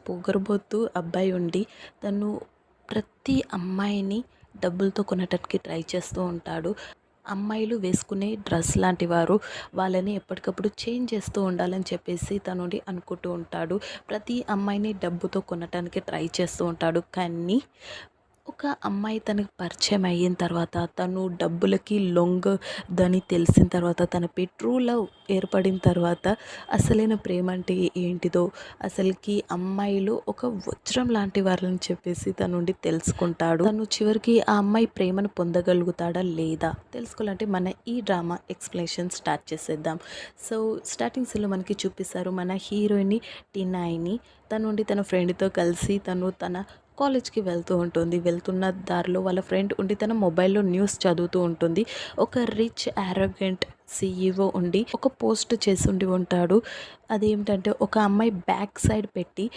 పొగరుబోతు అబ్బాయి ఉండి తను ప్రతి అమ్మాయిని డబ్బులతో కొనటానికి ట్రై చేస్తూ ఉంటాడు. అమ్మాయిలు వేసుకునే డ్రెస్ లాంటి వారు వాళ్ళని ఎప్పటికప్పుడు చేంజ్ చేస్తూ ఉండాలని చెప్పేసి తనుండి అనుకుంటూ ఉంటాడు. ప్రతి అమ్మాయిని డబ్బుతో కొనటానికి ట్రై చేస్తూ ఉంటాడు. కానీ ఒక అమ్మాయి తనకు పరిచయం అయిన తర్వాత తను డబ్బులకి లొంగదని తెలిసిన తర్వాత తన ట్రూ లవ్ ఏర్పడిన తర్వాత అసలైన ప్రేమ అంటే ఏంటిదో అసలుకి అమ్మాయిలు ఒక వజ్రం లాంటి వారని చెప్పేసి తనుండి తెలుసుకుంటాడు. తను చివరికి ఆ అమ్మాయి ప్రేమను పొందగలుగుతాడా లేదా తెలుసుకోవాలంటే మన ఈ డ్రామా ఎక్స్ప్లెనేషన్ స్టార్ట్ చేసేద్దాం. సో స్టార్టింగ్ సీన్లో మనకి చూపిస్తారు మన హీరోయిన్ టీనాయిని. తన ఫ్రెండ్తో కలిసి తన కాలేజ్కి వెళ్తూ ఉంటుంది. వెళ్తున్న దారిలో వాళ్ళ ఫ్రెండ్ ఉండి తన మొబైల్లో న్యూస్ చదువుతూ ఉంటుంది. ఒక రిచ్ యారోగెంట్ CEO ఉండి ఒక పోస్ట్ చేసి ఉంటాడు. అదేమిటంటే ఒక అమ్మాయి బ్యాక్ సైడ్ పెట్టి